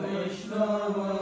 Vaišnava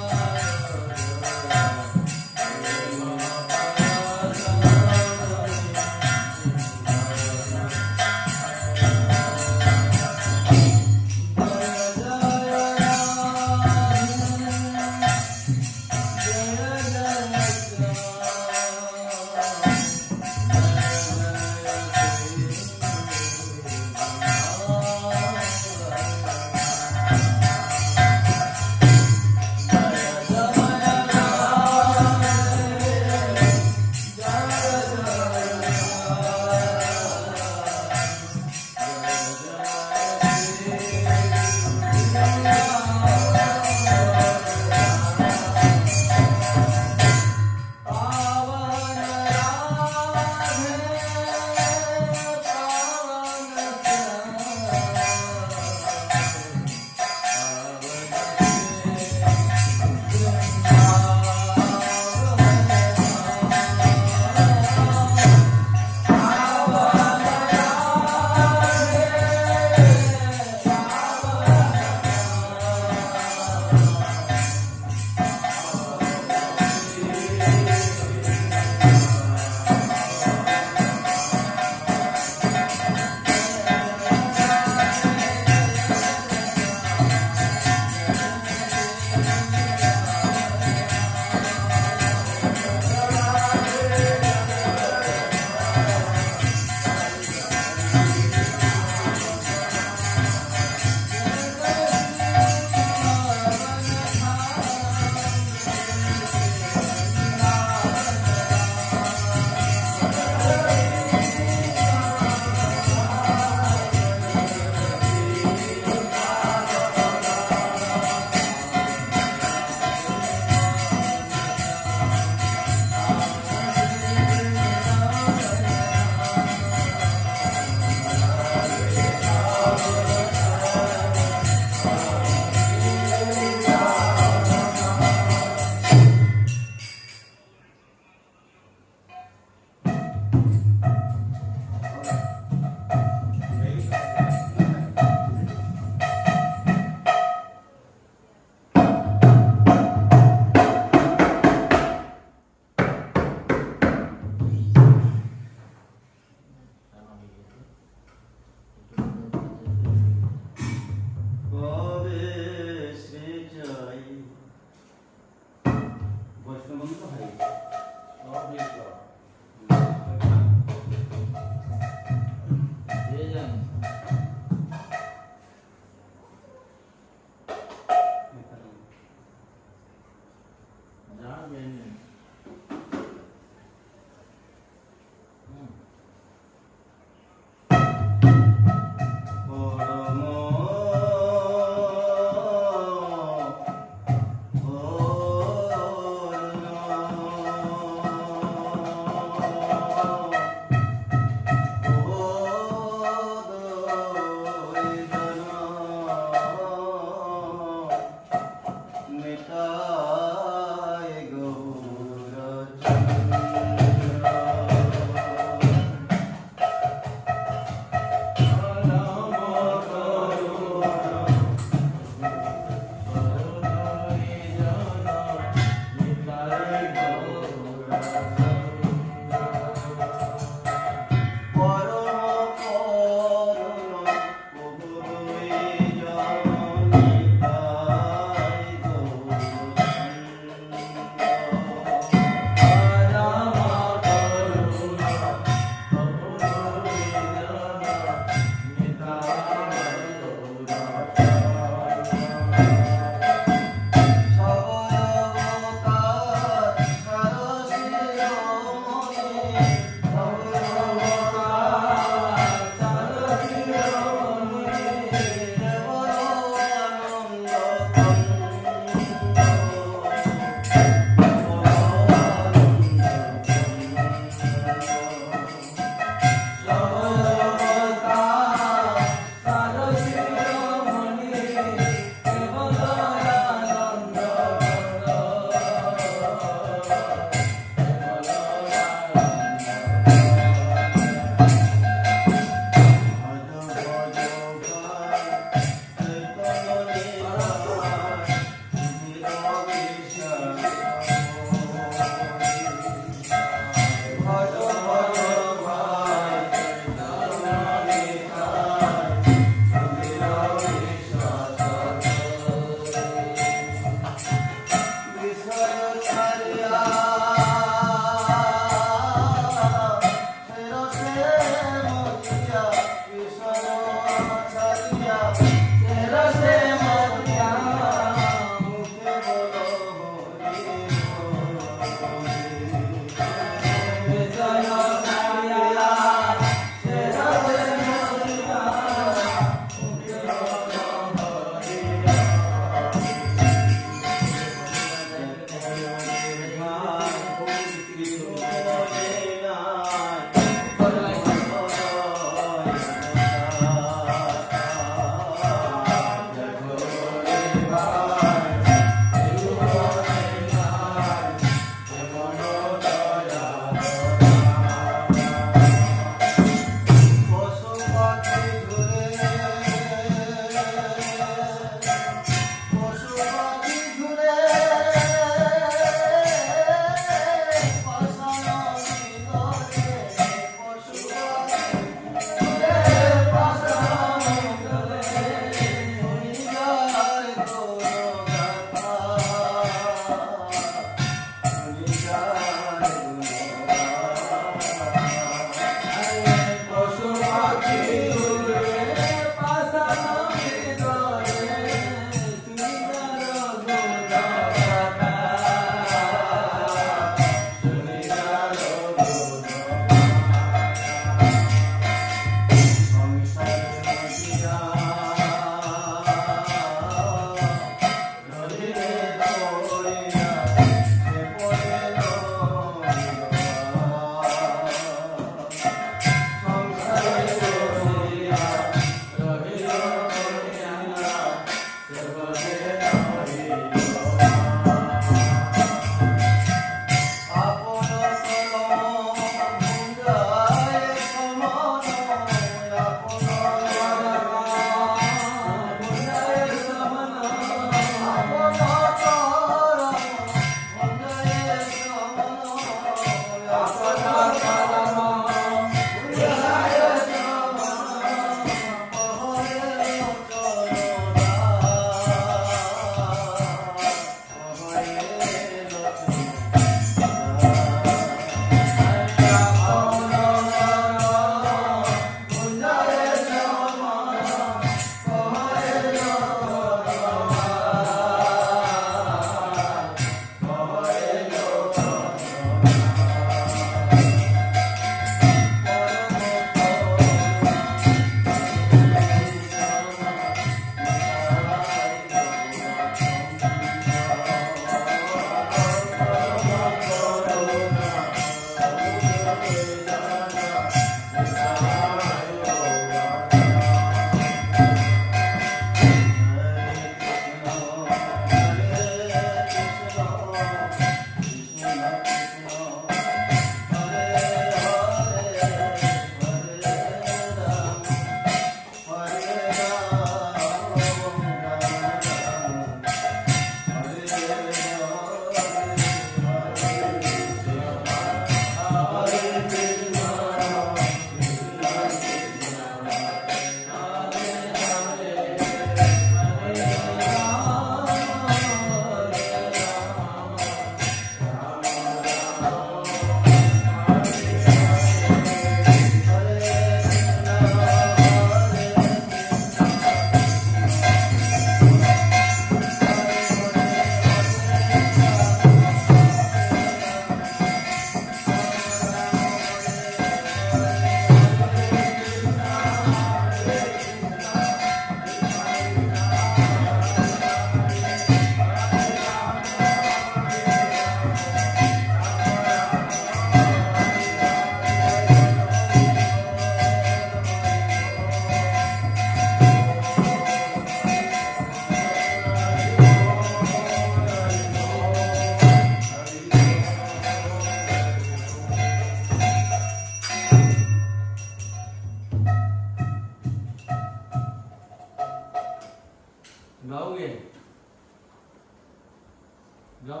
जाओ।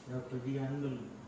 जाओ तो जी आंदोलन।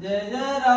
Hare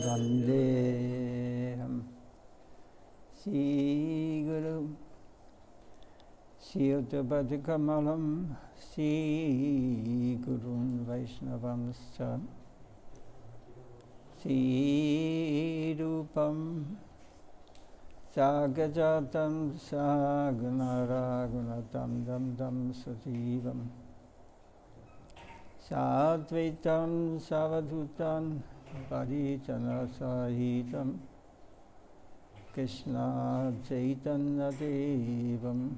Vandeham Sri Guru Siyatapatikamallam Sri Gurun Vaishnavamscha Sri Rupam Sagajatam Sagunaragunatam Dam Dam Sativam Sadvaitam Savadutam Parijana Sahitam Krishna Chaitanya Devam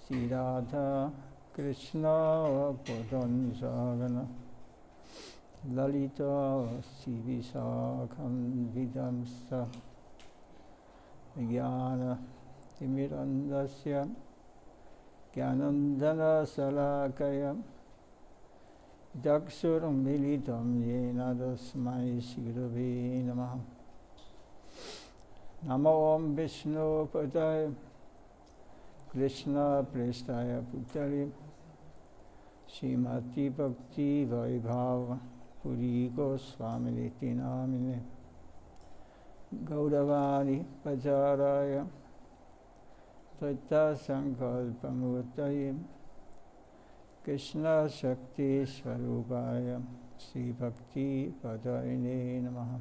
Sri Radha Krishna Padam Sagana Lalita Sivisakam Vidamsa Jnana Timirandasya Jnanandana Salakaya Daksuram Militam Yena Dasmai Shirave Namaha Namo Om Vishnu Padaya Krishna Prestaya Putari Srimati Bhakti Vaibhava Puri Goswami Niti Namine Gauravani Pajaraya Tata Sankalpamurtaye Krishna Shakti Swarupaya Sri Bhakti Padayine Namaha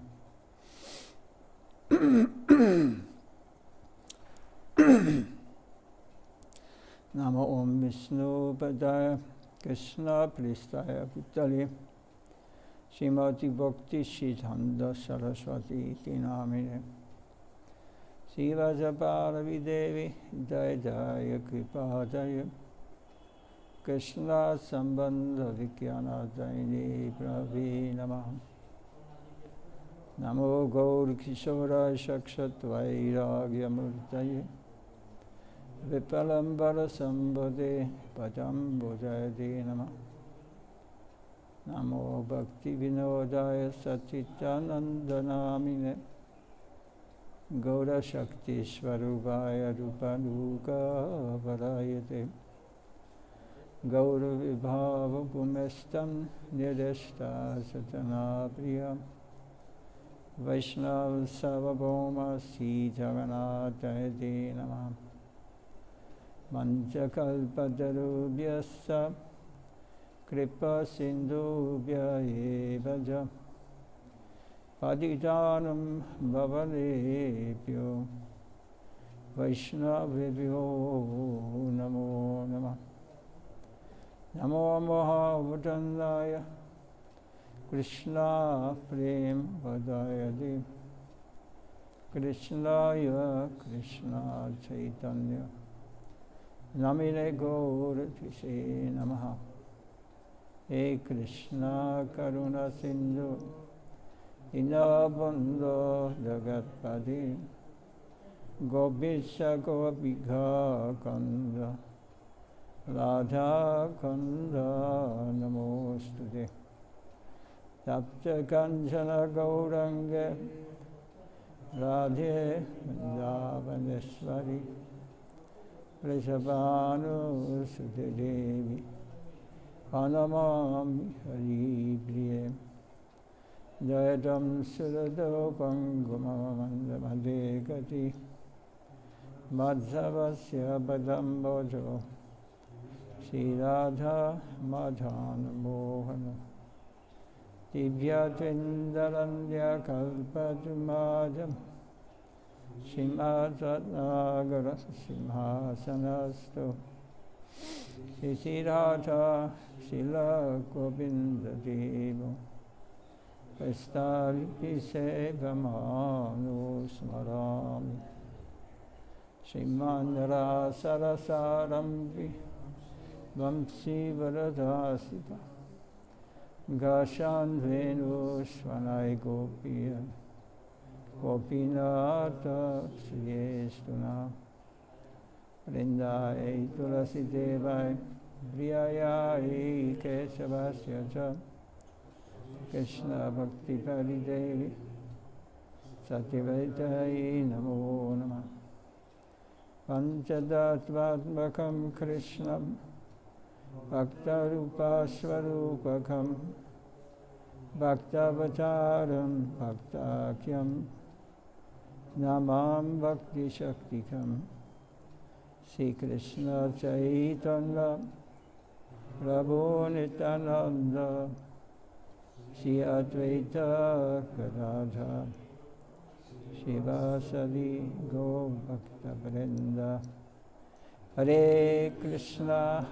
Namo Om Vishnu Padaya Krishna Prestaya Putale Srimati Bhakti Siddhanta Saraswati Iti Namine Srivajaparavi Devi Jaya Jaya Kripa Jaya Krishna Sambandha Vikyana Daini Pravi Namaha Namo Gaur Kishora Shakshat Vairagya Murtaye Vipalambara Sambhade Padam Bhujayade Namaha Namo Bhakti Vinodaya Satchitanandanamine Gaura Shakti Swarupaya Rupanuka Varayate Gaura Vibhava Pumestam Nireshta Satana Priya Vaishnav Savabhoma Sri Jagannathayate Namaha Manchakalpatarubhyassa Kripa Sindhubhya Evaja Padijanam Bhavanebhyo Vaishnavebhyo Namo Namah Namo Mahavadandaya Krishna Prem Vadayade Krishnaya Krishna Chaitanya Namine Gauratishe Namaha He Krishna Karuna Sindhu Dinabandhu Jagatpati Gopisha Gopika Kunda Radha Kunda Namostude Tapta Kanchana Gauranga Radhe Vrindavaneshwari Vrishabhanu Sudedevi Anamami Hari Priye Jayadam Suradopam Gumamandamade Madhavasya Badam Bojo Sri Radha Madhana Mohana Divya Tvindarandya Kalpadumajam Simhasanagara Simhasanastu Sri Radha Sila Govinda Devo Vestali Sevamanu Smarami Srimandara Sarasarambi Vamsi Varadasita Gashan Venu Svanai Gopiya Gopinata Sriyestuna Vrindai Tulasi Devai Priyayai Kesavasya Cha Krishna Bhakti Paridevi Satyavaitai Namo Namah Panchadattvatmakam Krishnam Bhaktarupasvarupakam Bhaktavataram Bhaktakyam Namam Bhakti Shaktikam Sri Krishna Chaitanya Prabhu Nityananda Sri Advaita Gadadhar Shivasadi Go Bhakta Vrinda Hare Krishna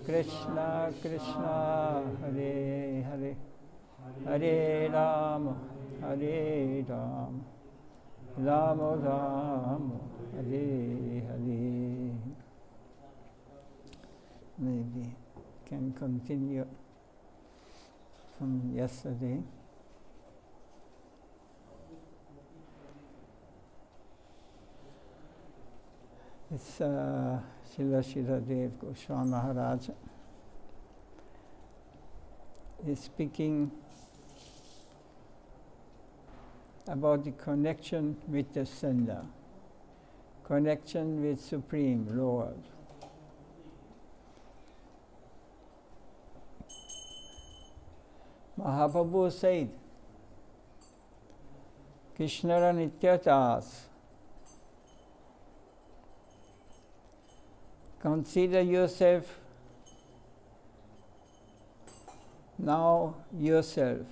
Krishna Krishna Hare Hare Hare Rama Rama Rama Hare Hare. Maybe can continue from yesterday. It's Srila Goswami Maharaj is speaking about the connection with the sender, connection with Supreme Lord. Mahaprabhu said, Krishnara Nityatas, consider yourself now yourself.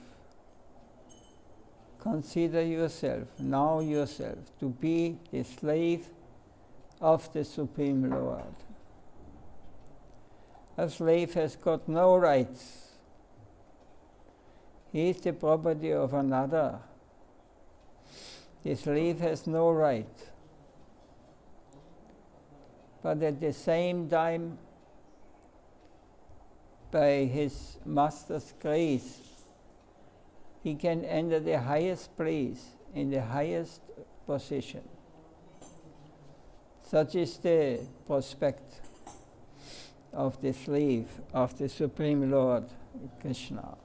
Consider yourself now yourself to be the slave of the Supreme Lord. A slave has got no rights. He is the property of another. The slave has no right. But at the same time, by his master's grace, he can enter the highest place in the highest position. Such is the prospect of the slave of the Supreme Lord Krishna.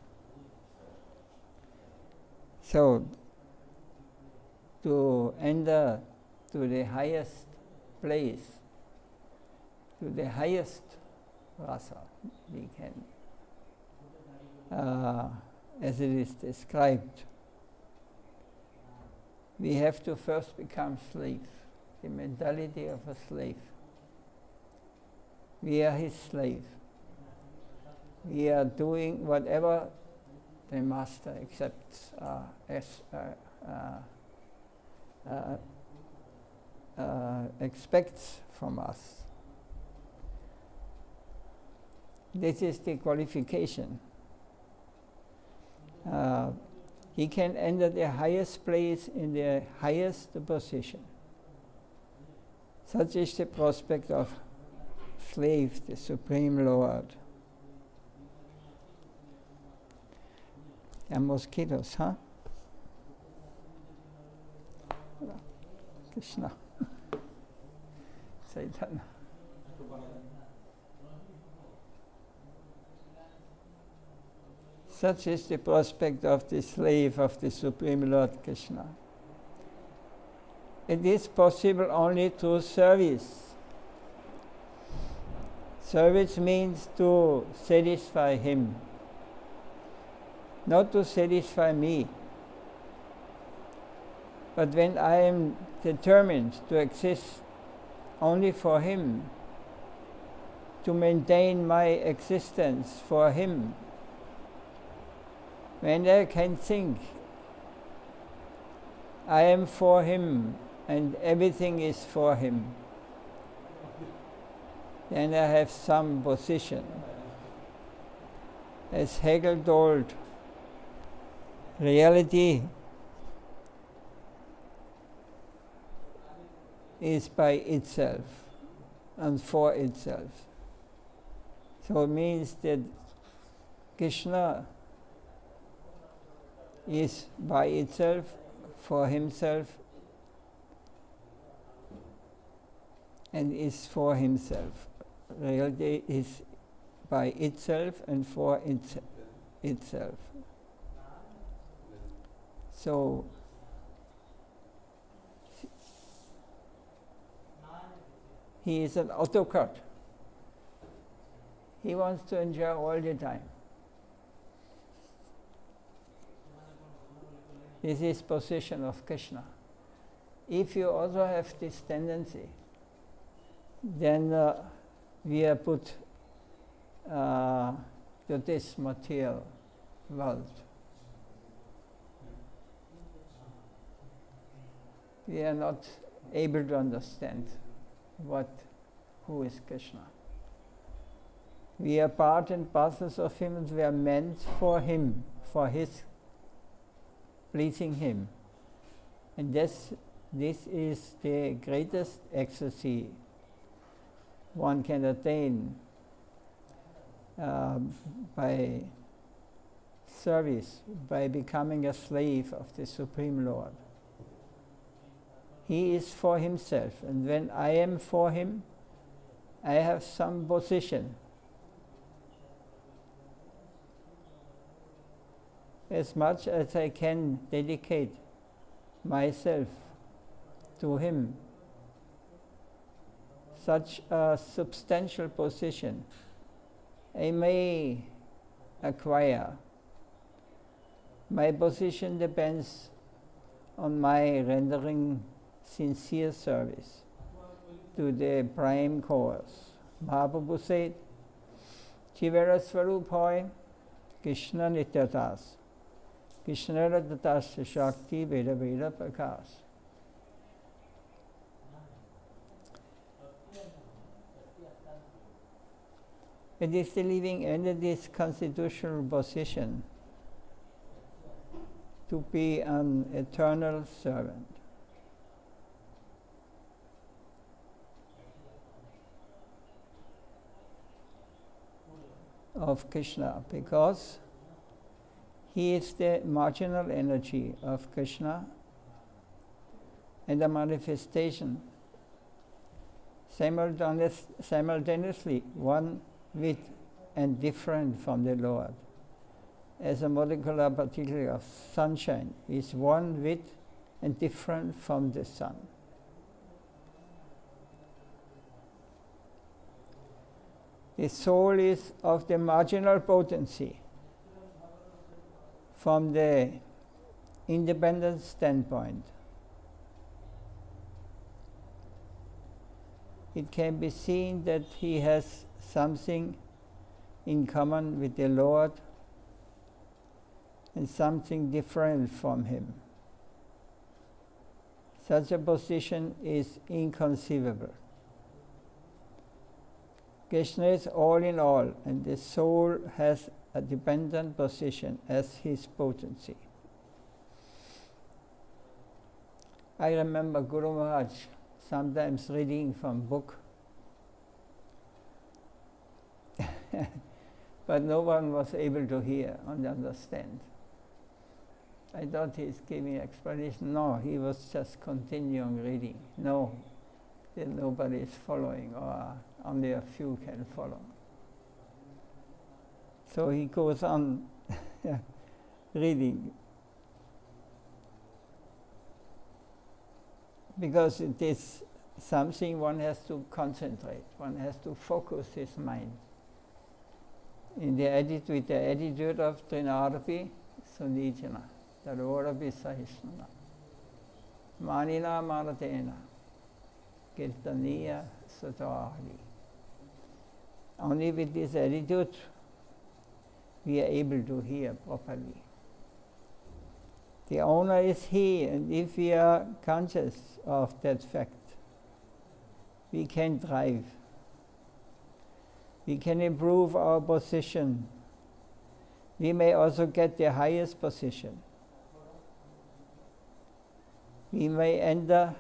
So, to enter to the highest place, to the highest rasa, we can, as it is described, we have to first become slave, the mentality of a slave. We are his slave. We are doing whatever the master accepts expects from us. This is the qualification. He can enter the highest place in the highest position. Such is the prospect of slave, the Supreme Lord. And mosquitoes, huh? Krishna. Chaitanya. Such is the prospect of the slave of the Supreme Lord Krishna. It is possible only through service. Service means to satisfy him, not to satisfy me. But when I am determined to exist only for him, to maintain my existence for him, when I can think I am for him and everything is for him, then I have some position. As Hegel told, reality is by itself and for itself. So it means that Krishna is by itself, for himself, and is for himself. Reality is by itself and for itself. So, he is an autocrat. He wants to enjoy all the time. This is position of Krishna. If you also have this tendency, then we are put to this material world. We are not able to understand who is Krishna. We are part and parcels of Him, and we are meant for Him, for His pleasing Him. And this is the greatest ecstasy one can attain by service, by becoming a slave of the Supreme Lord. He is for Himself, and when I am for Him, I have some position. As much as I can dedicate myself to Him, such a substantial position I may acquire. My position depends on my rendering sincere service to the prime cause. Mahaprabhu said, Jivara Swarup hoy Krishna Nityatas, Krishna Radhatas Shakti Veda Veda Prakash. It is the living under this constitutional position to be an eternal servant. Of Krishna, because He is the marginal energy of Krishna and a manifestation simultaneously one with and different from the Lord, as a molecular particle of sunshine is one with and different from the sun. The soul is of the marginal potency from the independent standpoint. It can be seen that he has something in common with the Lord and something different from Him. Such a position is inconceivable. Krishna is all in all, and the soul has a dependent position as his potency. I remember Guru Maharaj sometimes reading from book, but no one was able to hear and understand. I thought he's giving explanation. No, he was just continuing reading. No, that nobody is following, or only a few can follow. So he goes on reading, because it is something one has to concentrate, one has to focus his mind. In the with the attitude of Trinadapi Sunijana, Tarorapi Sahishnana, Manina Maratena, Kirtaniya Sutahari. Only with this attitude we are able to hear properly. The owner is He, and if we are conscious of that fact, we can drive. We can improve our position. We may also get the highest position. We may enter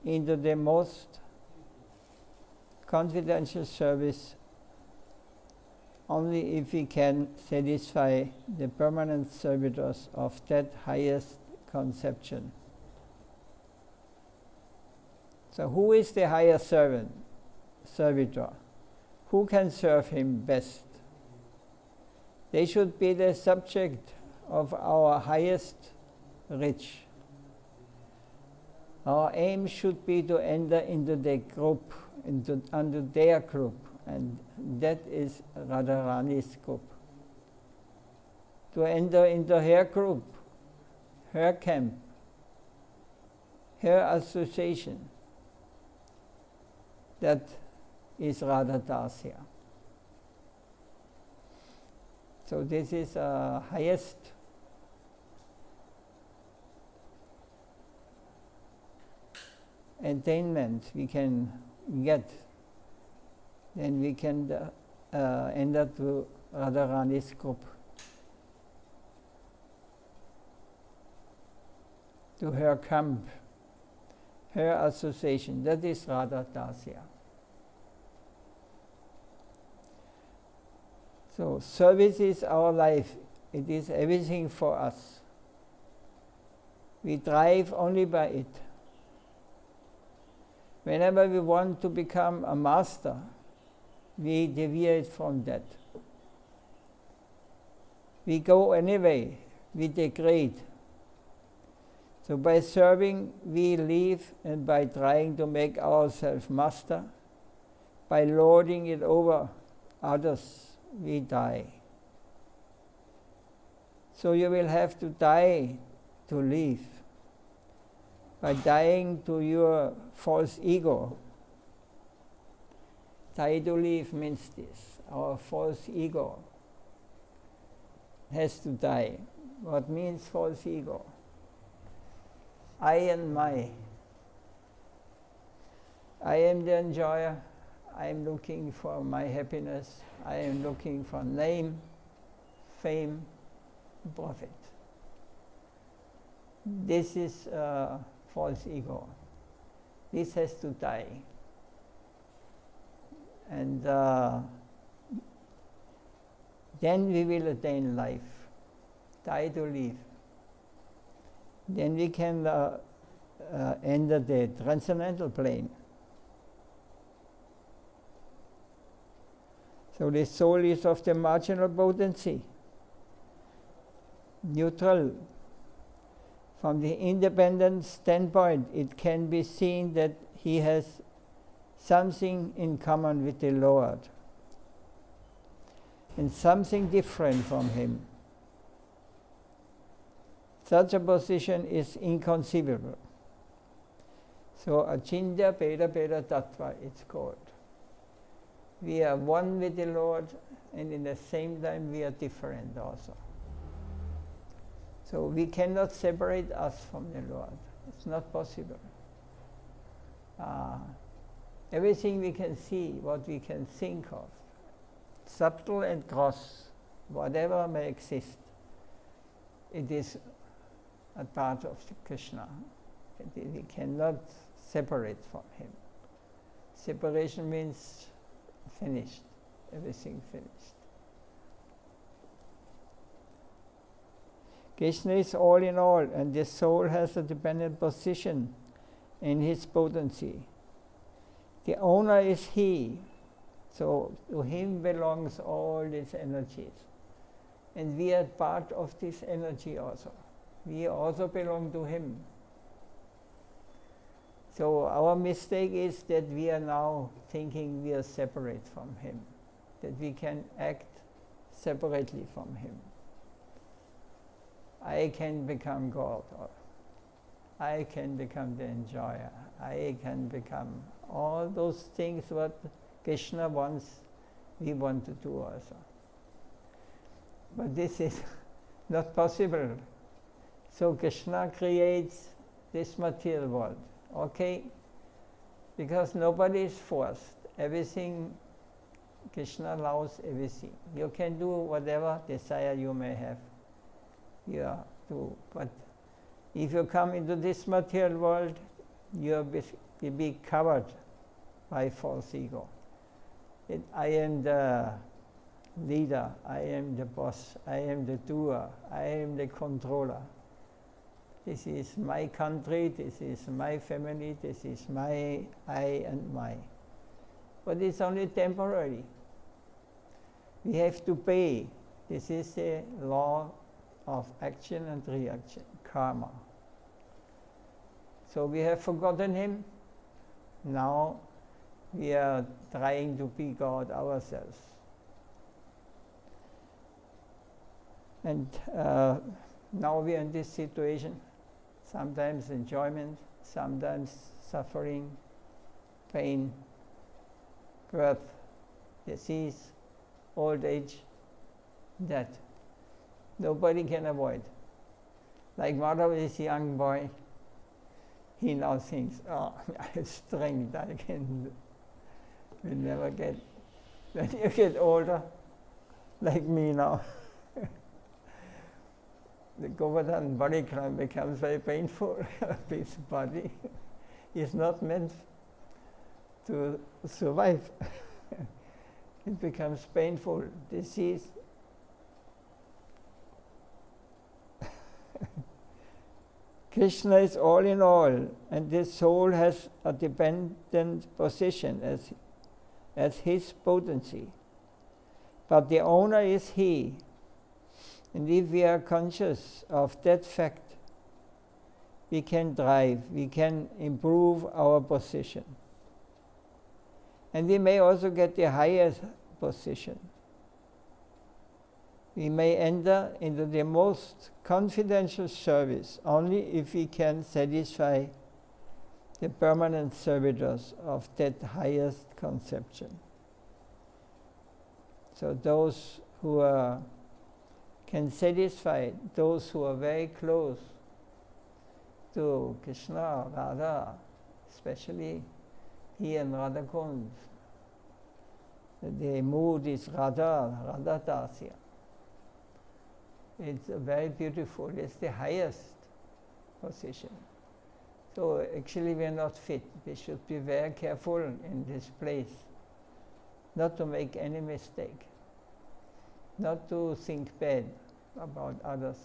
into the most confidential service only if we can satisfy the permanent servitors of that highest conception. So who is the higher servitor? Who can serve Him best? They should be the subject of our highest reach. Our aim should be to enter into the group, under their group, and that is Radharani's group. To enter into her group, her camp, her association, that is Radha Dasya. So this is highest attainment we can get. Then we can enter to Radharani's group, to her camp, her association. That is Radha Dasya. So service is our life. It is everything for us. We thrive only by it. Whenever we want to become a master, we deviate from that. We go anyway, we degrade. So by serving, we live, and by trying to make ourselves master, by lording it over others, we die. So you will have to die to live. By dying to your false ego. Die to live means this. Our false ego has to die. What means false ego? I and my. I am the enjoyer. I am looking for my happiness. I am looking for name, fame, profit. This is false ego. This has to die. And then we will attain life. Die to live. Then we can enter the transcendental plane. So the soul is of the marginal potency, neutral. From the independent standpoint, it can be seen that he has something in common with the Lord and something different from him. Such a position is inconceivable. So Achintya Bheda Bheda Tattva, it's called. We are one with the Lord, and in the same time we are different also. So we cannot separate us from the Lord. It's not possible. Everything we can see, what we can think of, subtle and gross, whatever may exist, it is a part of Krishna. We cannot separate from him. Separation means finished, everything finished. Krishna is all in all, and the soul has a dependent position in his potency. The owner is he, so to him belongs all these energies. And we are part of this energy also. We also belong to him. So our mistake is that we are now thinking we are separate from him, that we can act separately from him. I can become God, or I can become the enjoyer, I can become all those things what Krishna wants, we want to do also. But this is not possible. So Krishna creates this material world, okay? Because nobody is forced. Everything, Krishna allows everything. You can do whatever desire you may have. Yeah, but if you come into this material world, you'll be covered by false ego. I am the leader, I am the boss, I am the doer, I am the controller. This is my country, this is my family, this is my I and my. But it's only temporary. We have to pay. This is the law of action and reaction, karma. So we have forgotten him. Now we are trying to be God ourselves. And Now we are in this situation, sometimes enjoyment, sometimes suffering, pain, birth, disease, old age, death. Nobody can avoid. Like Madhav is a young boy, he now thinks, oh, I have strength, I will never get. When you get older, like me now, the Govardhan body climb becomes very painful. This body is not meant to survive. It becomes painful, disease. Krishna is all in all, and the soul has a dependent position as his potency. But the owner is he. And if we are conscious of that fact, we can drive, we can improve our position. And we may also get the highest position. We may enter into the most confidential service only if we can satisfy the permanent servitors of that highest conception. So those who can satisfy those who are very close to Krishna, Radha, especially he and Radha Kund. The mood is Radha Dasya. It's very beautiful, it's the highest position. So actually we are not fit. We should be very careful in this place, not to make any mistake, not to think bad about others,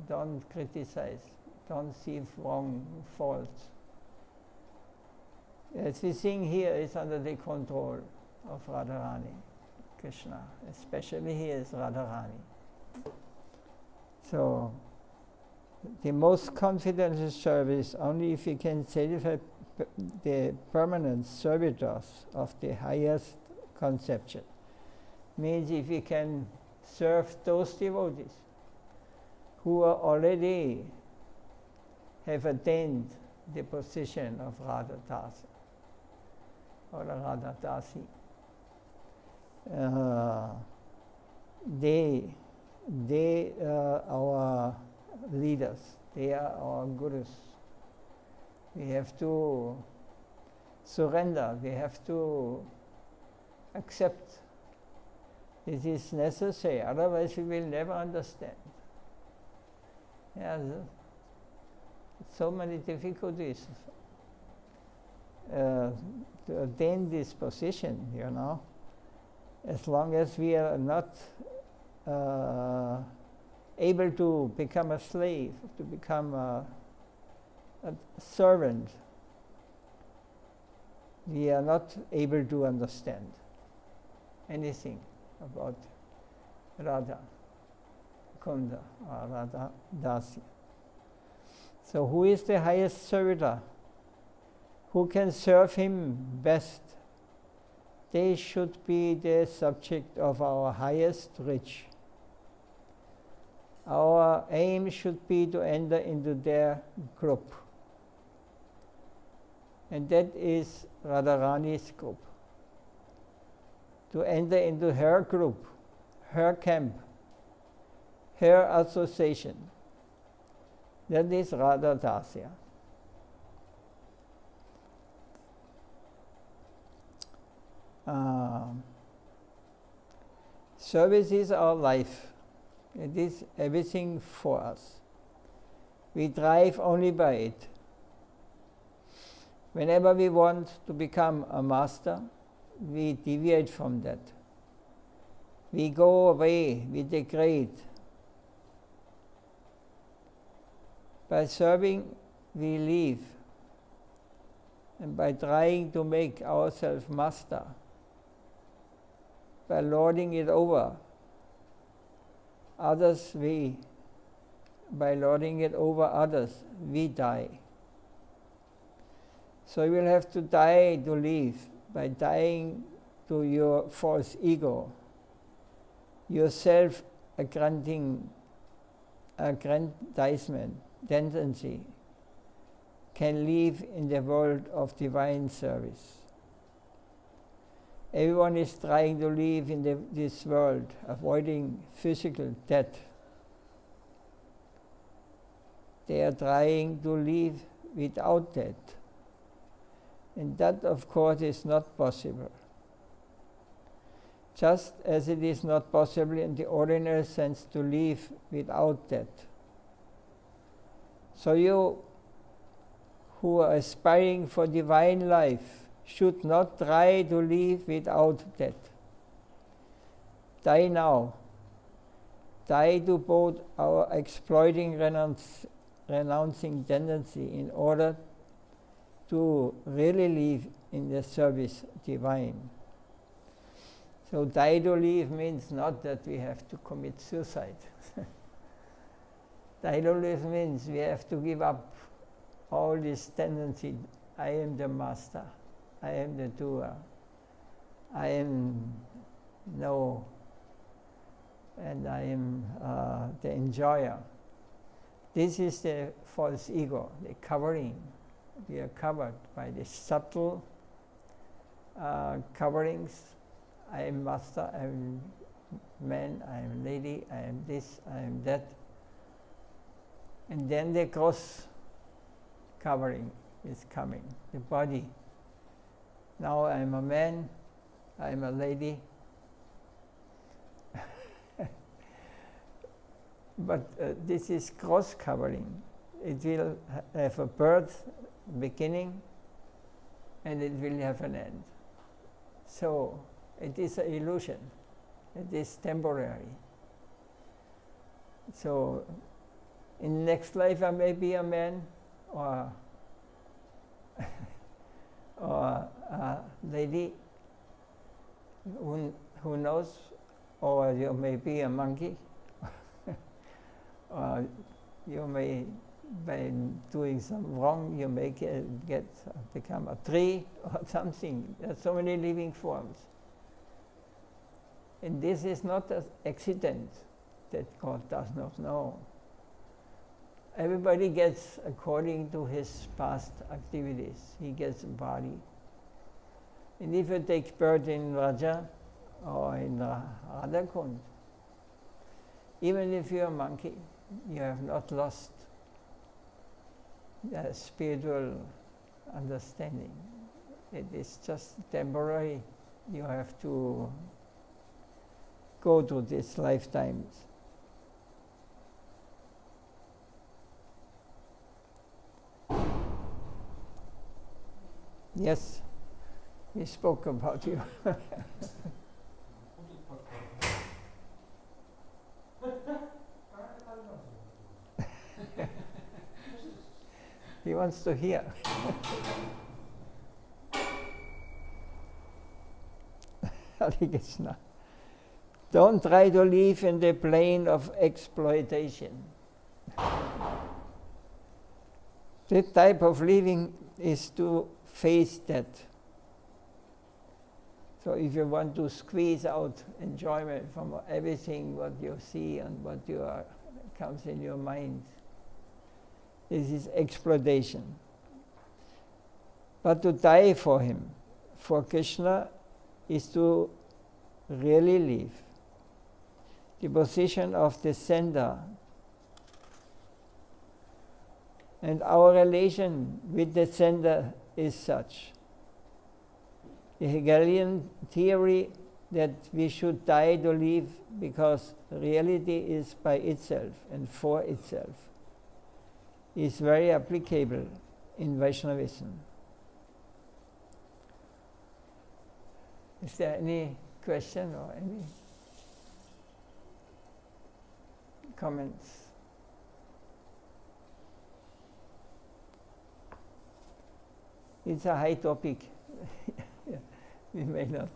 don't criticize, don't see wrong, faults. As we sing here, is under the control of Radharani, Krishna, especially he is Radharani. So, the most confidential service only if you can satisfy the permanent servitors of the highest conception. Means if you can serve those devotees who are already have attained the position of Radha Dasa or Radha Dasi. They are our leaders, they are our gurus. We have to surrender, we have to accept this is necessary, otherwise we will never understand. Yeah, so many difficulties to attain this position, you know. As long as we are not able to become a slave, to become a servant, we are not able to understand anything about Radha Kunda or Radha Dasi. So who is the highest servitor? Who can serve him best? They should be the subject of our highest reach. Our aim should be to enter into their group. And that is Radharani's group. To enter into her group, her camp, her association. That is Radha Dasya. Service is our life. It is everything for us. We drive only by it. Whenever we want to become a master, we deviate from that. We go away, we degrade. By serving, we leave. And by trying to make ourselves master, by lording it over others, by lording it over others, we die. So you will have to die to live, by dying to your false ego, your self-granting aggrandizement tendency can live in the world of divine service. Everyone is trying to live in this world, avoiding physical death. They are trying to live without death. And that, of course, is not possible. Just as it is not possible in the ordinary sense to live without death. So you who are aspiring for divine life should not try to live without death. Die now. Die to both our exploiting, renouncing tendency in order to really live in the service divine. So die to live means not that we have to commit suicide. Die to live means we have to give up all this tendency. I am the master. I am the doer. I am and I am the enjoyer. This is the false ego, the covering. We are covered by the subtle coverings. I am master, I am man, I am lady, I am this, I am that. And then the gross covering is coming, the body. Now I am a man, I am a lady. But this is gross covering. It will have a birth, beginning, and it will have an end. So it is an illusion. It is temporary. So in next life I may be a man or or a lady, who knows, or you may be a monkey, or you may, by doing some wrong, you may become a tree or something. There are so many living forms. And this is not an accident that God does not know. Everybody gets according to his past activities. He gets a body. And if you take birth in Raja or in Radha Kund, even if you're a monkey, you have not lost the spiritual understanding. It is just temporary. You have to go to these lifetimes. Yes, we spoke about you. He wants to hear. Hare Krishna. Don't try to live in the plane of exploitation. That type of living is to face that. So if you want to squeeze out enjoyment from everything what you see and what comes in your mind, this is exploitation. But to die for him, for Krishna, is to really live. The position of the sender and our relation with the sender is such. The Hegelian theory that we should die to live because reality is by itself and for itself is very applicable in Vaishnavism. Is there any question or any comments? It's a high topic. We may not.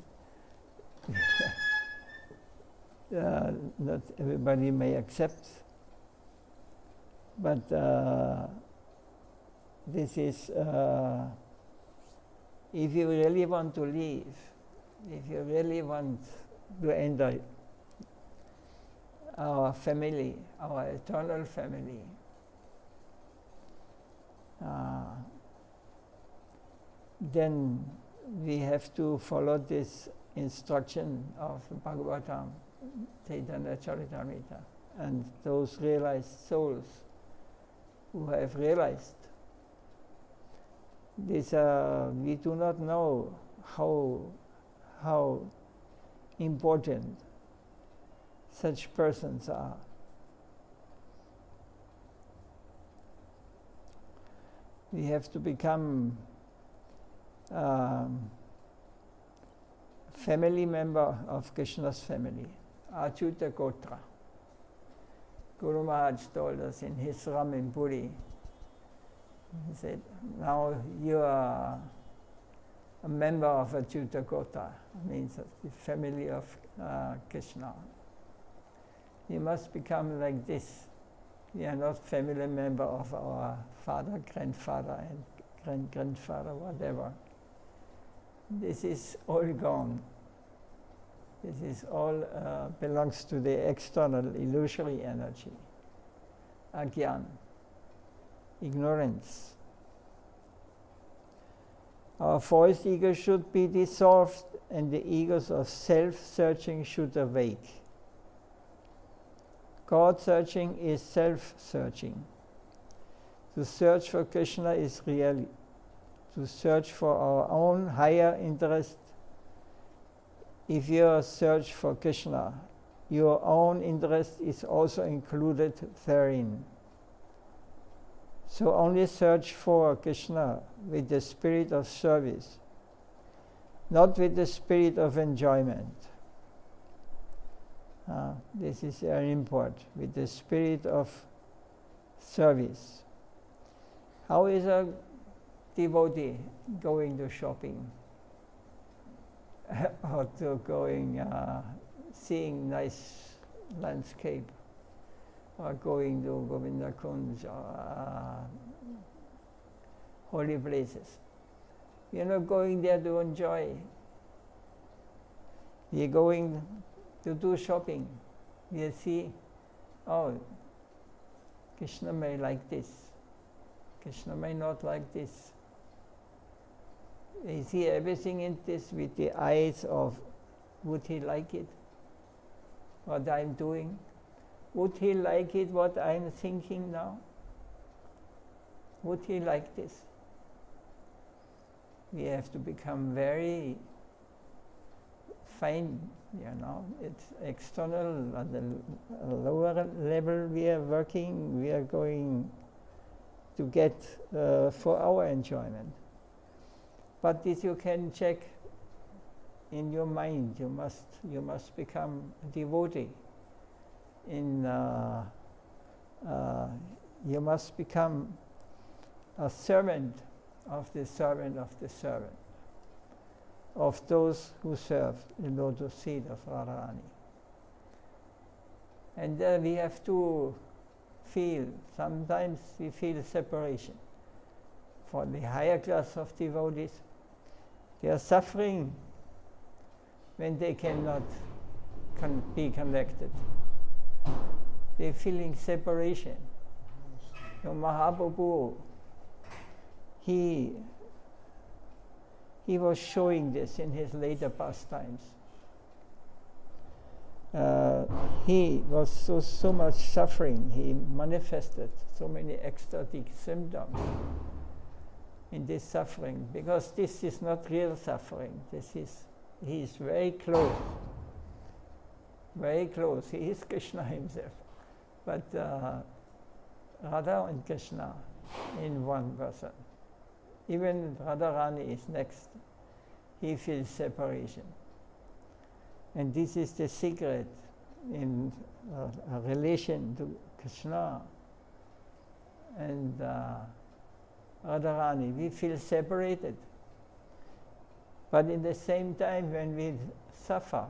Not everybody may accept, but this is if you really want to live, if you really want to enter our family, our eternal family. Then we have to follow this instruction of Bhagavatam, Chaitanya Charitamrita, and those realized souls who have realized this. We do not know how important such persons are. We have to become family member of Krishna's family, Achyuta Gotra. Guru Maharaj told us in his Ram in Puri, he said, now you are a member of Achyuta Gotra, means the family of Krishna. You must become like this. We are not family member of our father, grandfather, and great-grandfather, whatever. This is all gone. This is all belongs to the external illusory energy, agyan, ignorance. Our false ego should be dissolved and the egos of self-searching should awake. God-searching is self-searching. To search for Krishna is really to search for our own higher interest. If you search for Krishna, your own interest is also included therein. So only search for Krishna with the spirit of service, not with the spirit of enjoyment. This is very important, with the spirit of service. How is a devotee going to shopping or to going seeing nice landscape or going to Radha Kund or holy places? You're not going there to enjoy. You're going to do shopping. You see, oh, Krishna may like this. Krishna may not like this. You see everything in this with the eyes of, would he like it, what I'm doing? Would he like it, what I'm thinking now? Would he like this? We have to become very fine, it's external, at the lower level we are working, we are going to get for our enjoyment. But this you can check in your mind. You must become a devotee. You must become a servant of the servant of the servant, of those who serve the lotus seat of Radharani. And then we have to feel, sometimes we feel separation. For the higher class of devotees, they are suffering when they cannot be connected. They're feeling separation. Mahaprabhu, he was showing this in his later pastimes. He was so much suffering. He manifested so many ecstatic symptoms in this suffering, because this is not real suffering. He is very close. Very close. He is Krishna himself. But Radha and Krishna in one person. Even Radharani is next. He feels separation. And this is the secret in a relation to Krishna and Radharani. We feel separated. But in the same time, when we suffer,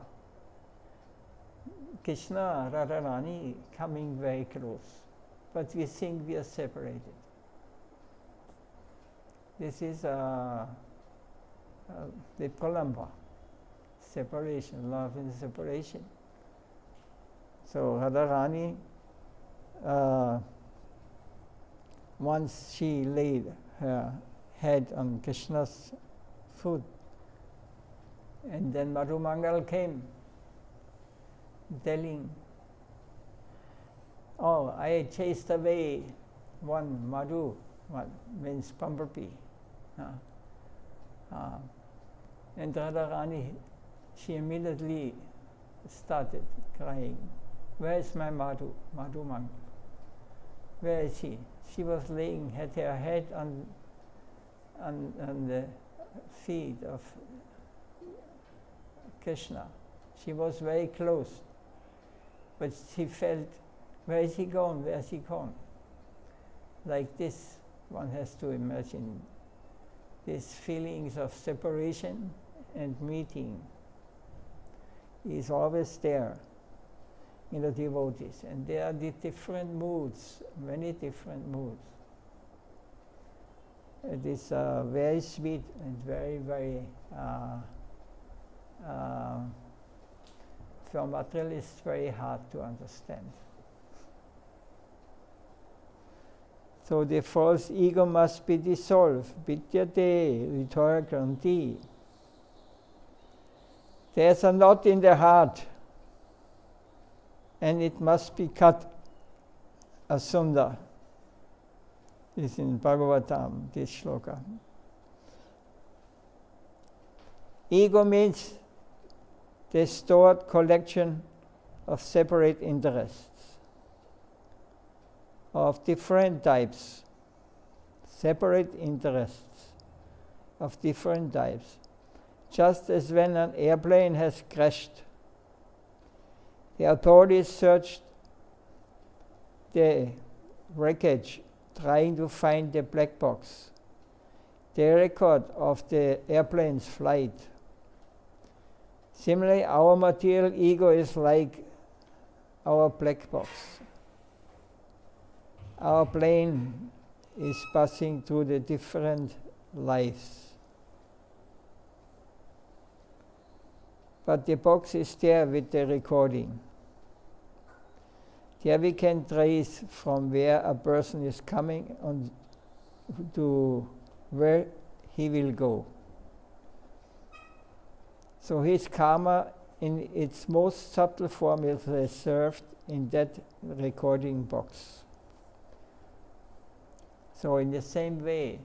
Krishna, Radharani coming very close. But we think we are separated. This is the pralamba, separation, love and separation. So Radharani, once she laid her head on Krishna's foot, and then Madhu Mangal came telling, oh, I chased away one Madhu, what means bumblebee. And Radharani, she immediately started crying. Where is my Madhu Mangal? Where is he? She was laying, had her head on the feet of Krishna. She was very close, but she felt, where is he gone? Where is he gone? Like this, one has to imagine these feelings of separation and meeting is always there in the devotees, and there are the different moods, many different moods. It is very sweet and very, very for materialists very hard to understand. So the false ego must be dissolved. Vidyate ritora granti. There's a knot in the heart, and it must be cut asunder. This is in Bhagavatam, this shloka. Ego means the stored collection of separate interests of different types, separate interests of different types. Just as when an airplane has crashed, the authorities searched the wreckage trying to find the black box, the record of the airplane's flight. Similarly, our material ego is like our black box. Our plane is passing through the different lives. But the box is there with the recording. There we can trace from where a person is coming on to where he will go. So his karma in its most subtle form is reserved in that recording box. So in the same way,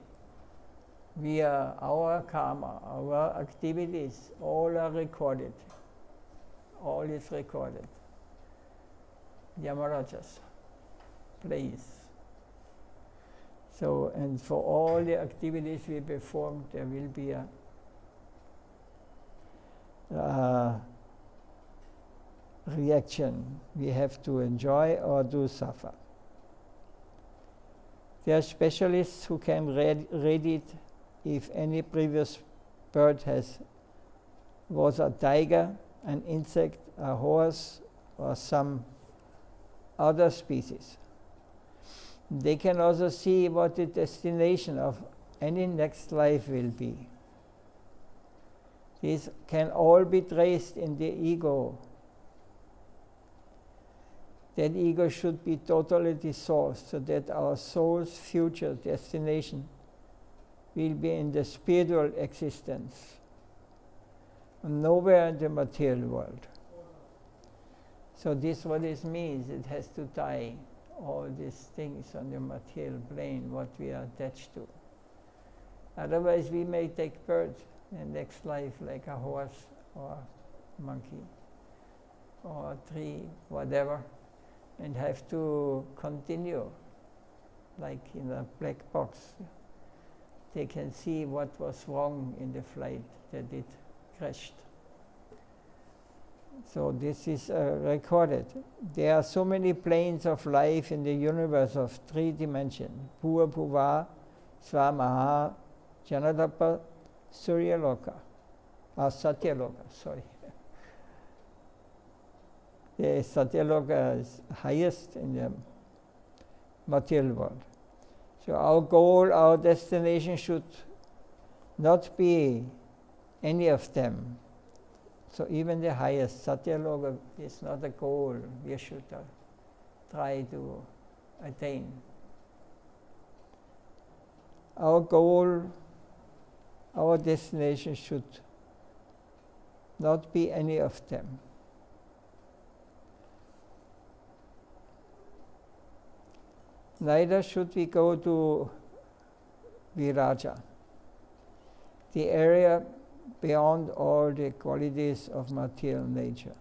our karma, our activities, all are recorded. All is recorded. Yamarajas, place. So, and for all the activities we perform, there will be a reaction. We have to enjoy or to suffer. There are specialists who can read it if any previous bird was a tiger, an insect, a horse, or some other species. They can also see what the destination of any next life will be. These can all be traced in the ego. That ego should be totally dissolved so that our soul's future destination will be in the spiritual existence, nowhere in the material world. So this what it means, it has to die, all these things on the material plane, what we are attached to. Otherwise we may take birth in next life like a horse or a monkey or a tree, whatever, and have to continue like in a black box. They can see what was wrong in the flight, that it crashed. So this is recorded. There are so many planes of life in the universe of 3 dimensions. Bhuva Bhuva, Swamaha, Janadapa, Suryaloka, Satyaloka, sorry. The Satyaloka is highest in the material world. So our goal, our destination should not be any of them. So even the highest Satyaloka is not a goal we should try to attain. Our goal, our destination should not be any of them. Neither should we go to Viraja, the area beyond all the qualities of material nature,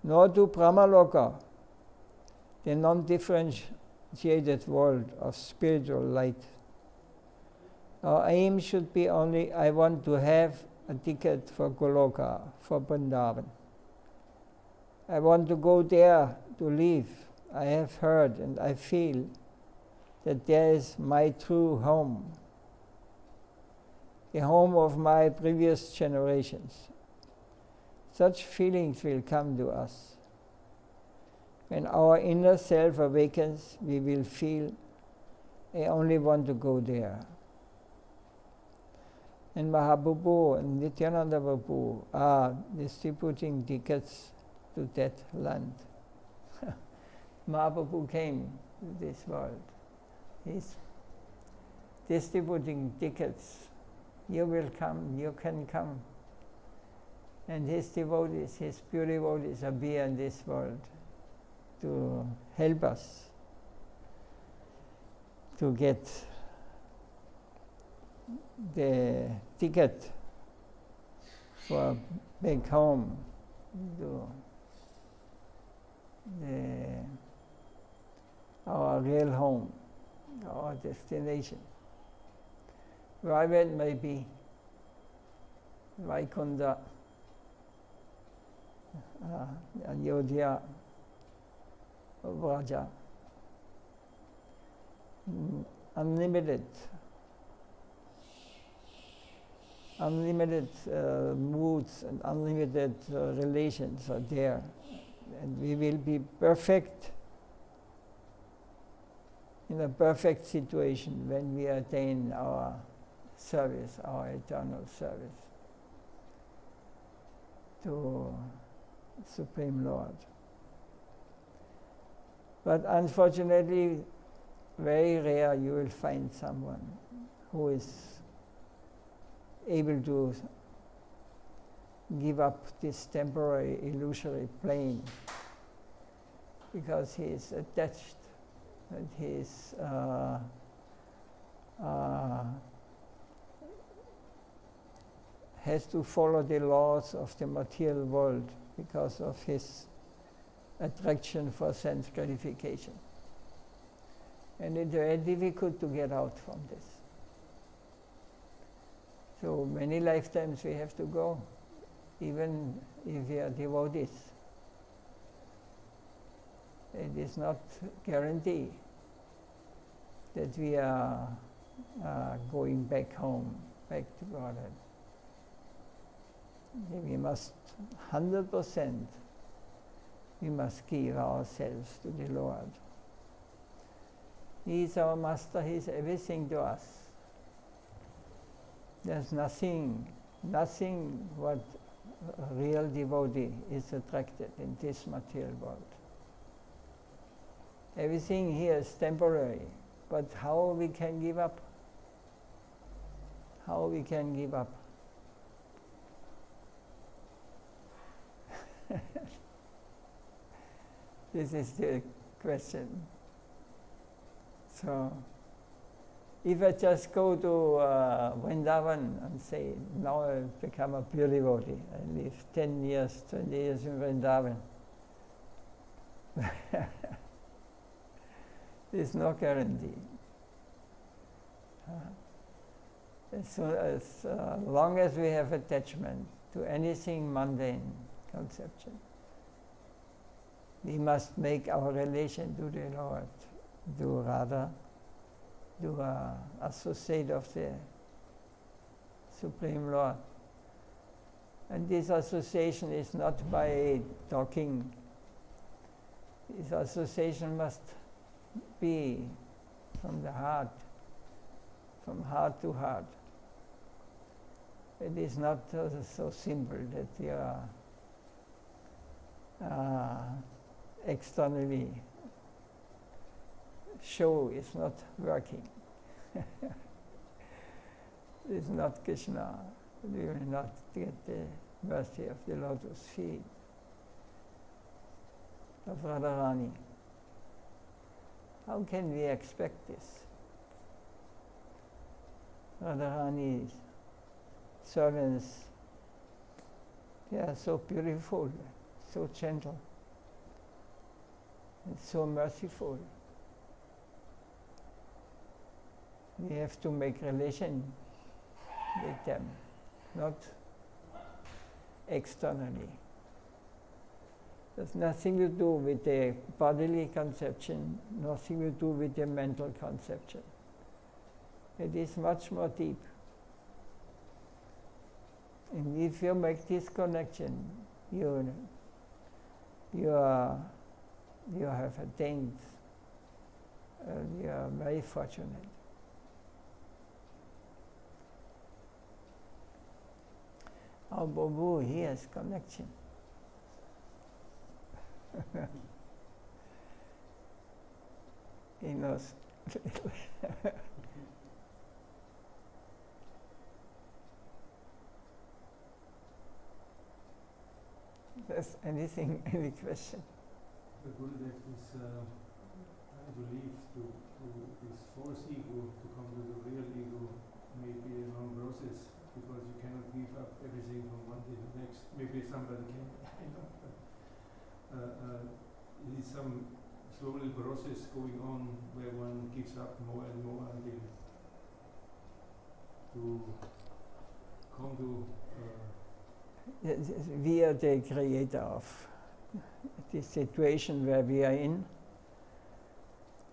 nor to Brahmaloka, the non-differentiated world of spiritual light. Our aim should be only, I want to have a ticket for Goloka, for Vrindavan. I want to go there to live. I have heard and I feel that there is my true home, the home of my previous generations. Such feelings will come to us. When our inner self awakens, we will feel, I only want to go there. And Mahaprabhu and Nityananda Prabhu are distributing tickets to that land. Mahaprabhu came to this world. He's distributing tickets. You will come, you can come. And his devotees, his pure devotees are here in this world to help us to get the ticket for back home to our real home, our destination. Wherever it may be, Kunda, Ayodhya, Vraja, unlimited moods and unlimited relations are there, and we will be perfect in a perfect situation when we attain our service, our eternal service to Supreme Lord. But unfortunately, very rare you will find someone who is able to give up this temporary illusory plane because he is attached and he is has to follow the laws of the material world because of his attraction for sense gratification. And it's very difficult to get out from this. So many lifetimes we have to go, even if we are devotees. It is not guaranteed that we are going back home, back to Godhead. We must 100%, we must give ourselves to the Lord. He is our master, he is everything to us. There's nothing what a real devotee is attracted in this material world. Everything here is temporary, but how we can give up? How we can give up? This is the question. So, if I just go to Vrindavan and say, now I've become a pure devotee, I live 10 years, 20 years in Vrindavan, there's no guarantee. As long as we have attachment to anything mundane conception, we must make our relation to the Lord, to Radha, to associate of the Supreme Lord. And this association is not by talking. This association must be from the heart, from heart to heart. It is not so simple that you are externally show is not working. It's not Krishna. You will not get the mercy of the lotus feet of Radharani. How can we expect this? Radharani's servants, they are so beautiful, so gentle, and so merciful. We have to make relation with them, not externally. There's nothing to do with the bodily conception, nothing to do with the mental conception. It is much more deep. And if you make this connection, you have attained, you are very fortunate. Our Babu, he has connection. He knows. There's anything, any question? The Gurudev is, I believe, to this false ego, to come to the real ego, may be a long process, because you cannot give up everything from one day to the next. Maybe somebody can, I know, but it is some slow little process going on where one gives up more and more until to come to we are the creator of this situation where we are in.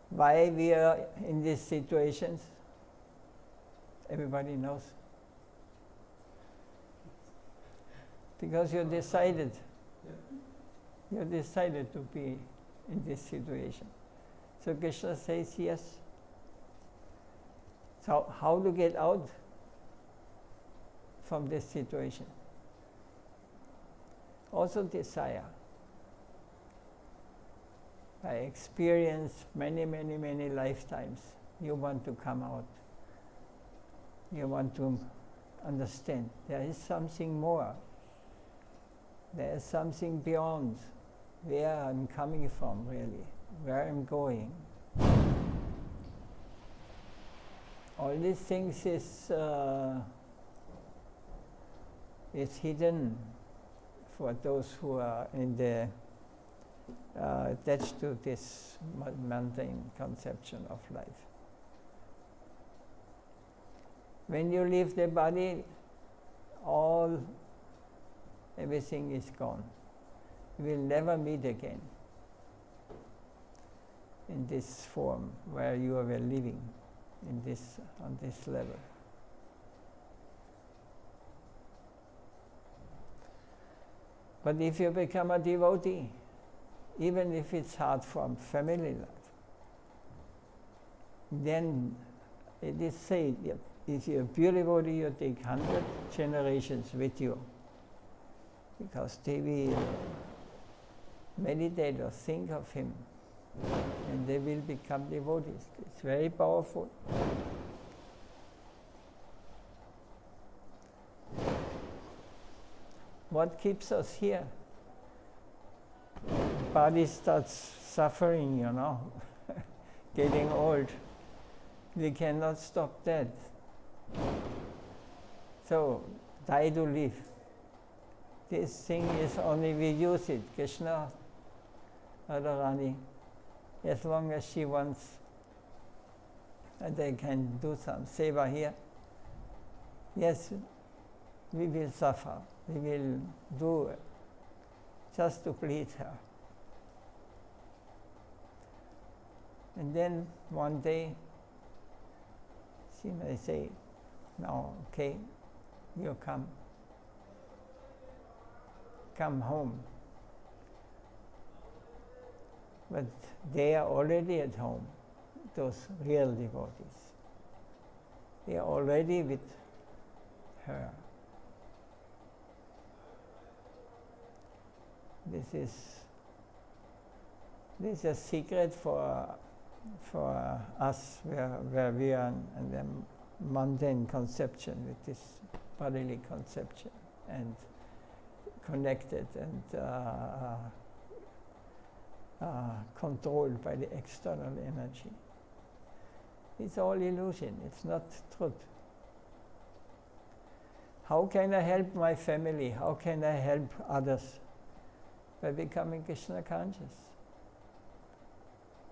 Why we are in these situations? Everybody knows. Because you decided. You decided to be in this situation. So Krishna says yes. So how to get out from this situation? Also desire. By experience many lifetimes, you want to come out. You want to understand there is something more. There is something beyond where I'm coming from, really, where I'm going. All these things is hidden for those who are in the attached to this mundane conception of life. When you leave the body, everything is gone. You will never meet again in this form where you were living on this level. But if you become a devotee, even if it's hard from family life, then it is said that if you're a pure devotee, you take 100 generations with you, because they will meditate or think of him, and they will become devotees. It's very powerful. What keeps us here? The body starts suffering, getting old. We cannot stop that. So, die to live. This thing is only we use it. Krishna, Radharani, as long as she wants, and they can do some seva here. Yes, we will suffer. We will do it just to please her. And then one day, she may say, "No, okay, you come home." But they are already at home, those real devotees. They are already with her. This is a secret for us, where we are in the mundane conception with this bodily conception and connected and controlled by the external energy. It's all illusion, it's not truth. How can I help my family? How can I help others? By becoming Krishna conscious.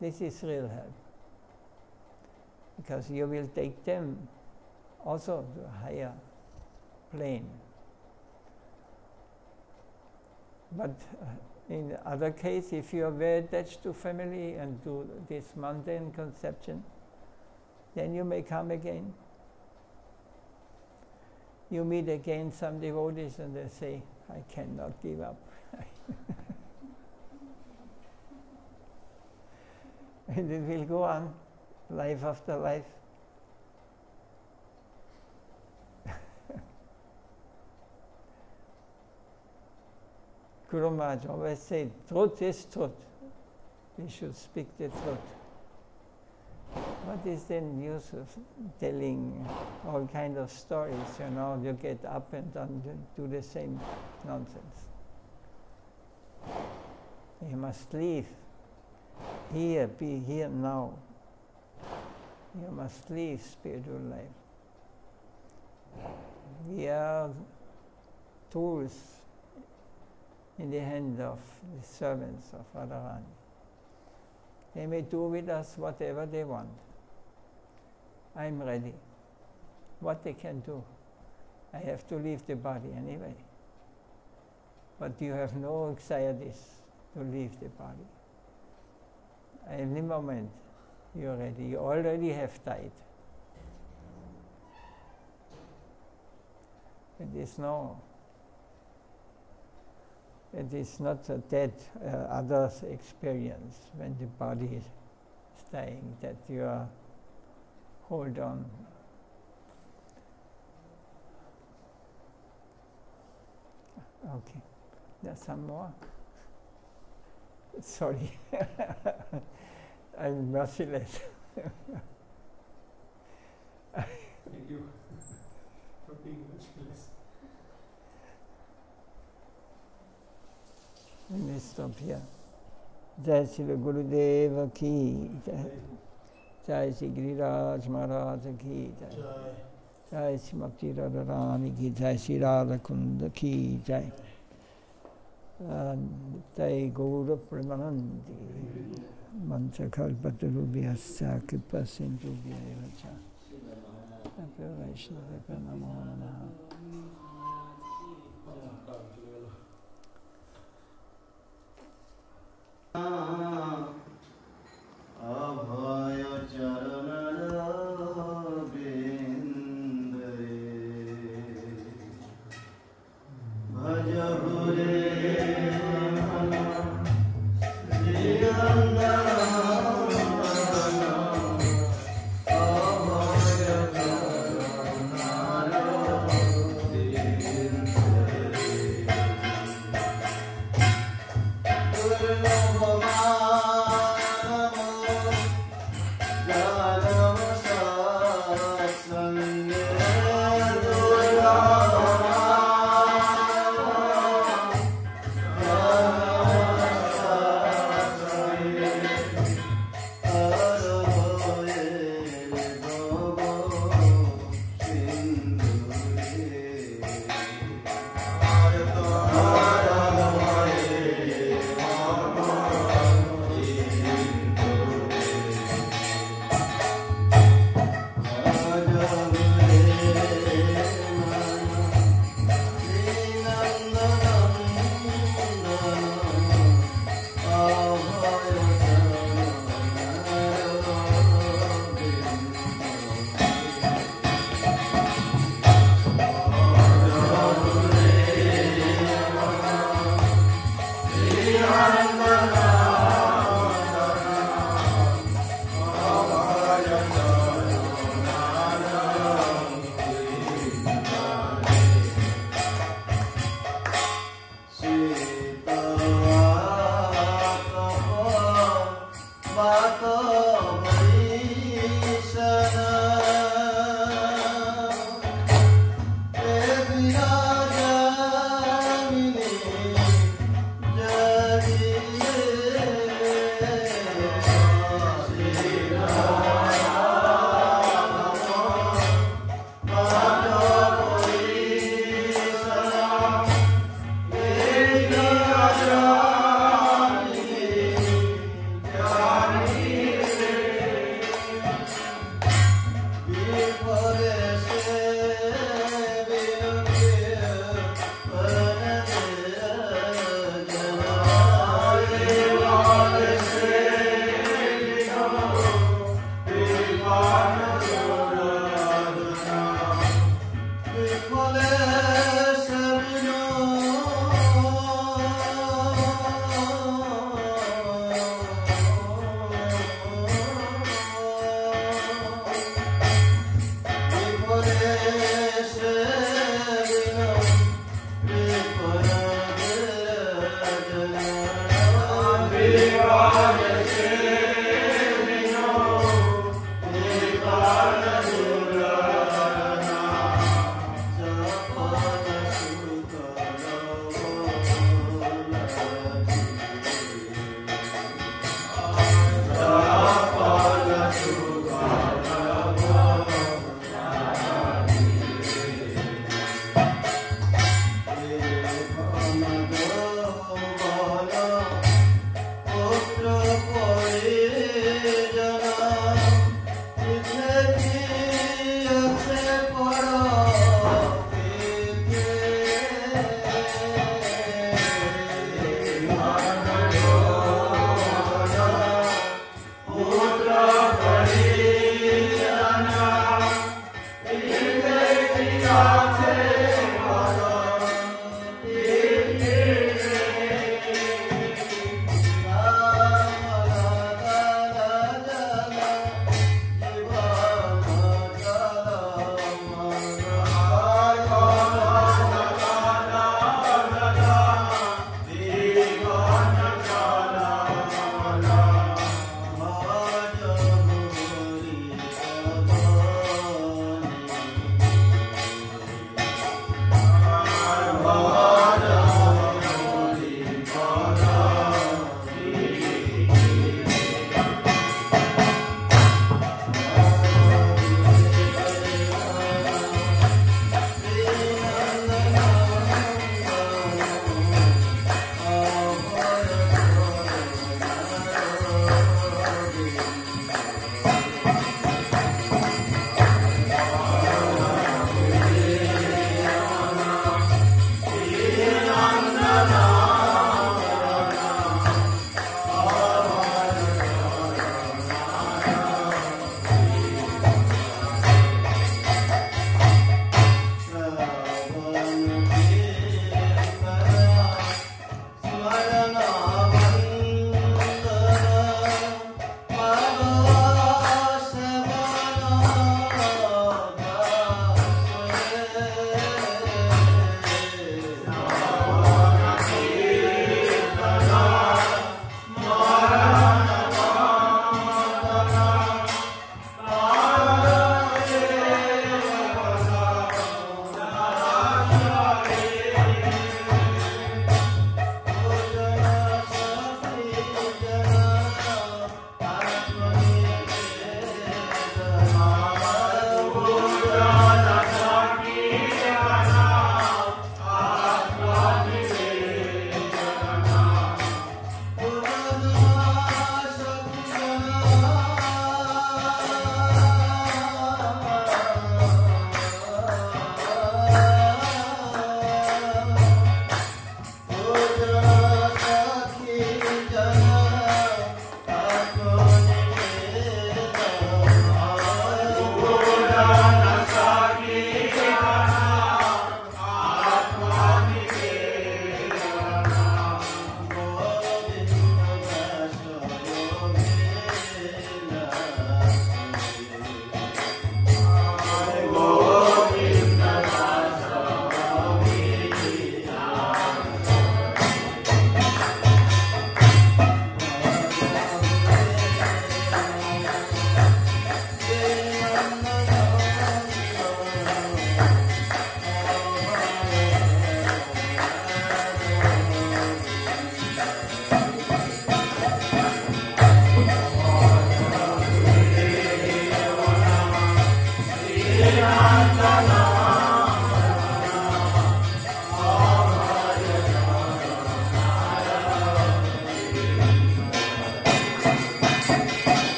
This is real help. Because you will take them also to a higher plane. But in other case, if you are very attached to family and to this mundane conception, then you may come again. You meet again some devotees and they say, I cannot give up. And it will go on, life after life. Guru Maharaj always said, truth is truth. We should speak the truth. What is the use of telling all kind of stories? You know, you get up and do the same nonsense. You must live here, be here now. You must live spiritual life. We are tools in the hand of the servants of Radharani. They may do with us whatever they want. I'm ready. What they can do? I have to leave the body anyway. But you have no anxieties to leave the body. Any moment you're ready. You already have died. It is not a dead others experience when the body is dying, that you are hold on. Okay, there's some more. Sorry, I'm merciless. Thank you for being merciless. Let me stop here. Jai Srila Gurudeva ki Jai. Jai Sri Giriraj Maharaj ki Jai. Jai Sri Bhakti Radharani ki Jai. Sri Radha Kund ki Jai. Jai Gaura Premanandi. Mancha Kalpatarubhyasya Kripa Sindhubhya Evacha. Tato Vaishnava Namo Namaha. अभय चरण बिंदरे भज हुरे अभय चरण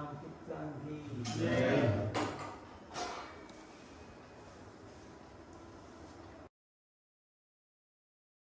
Ram Kirtan ki Jai.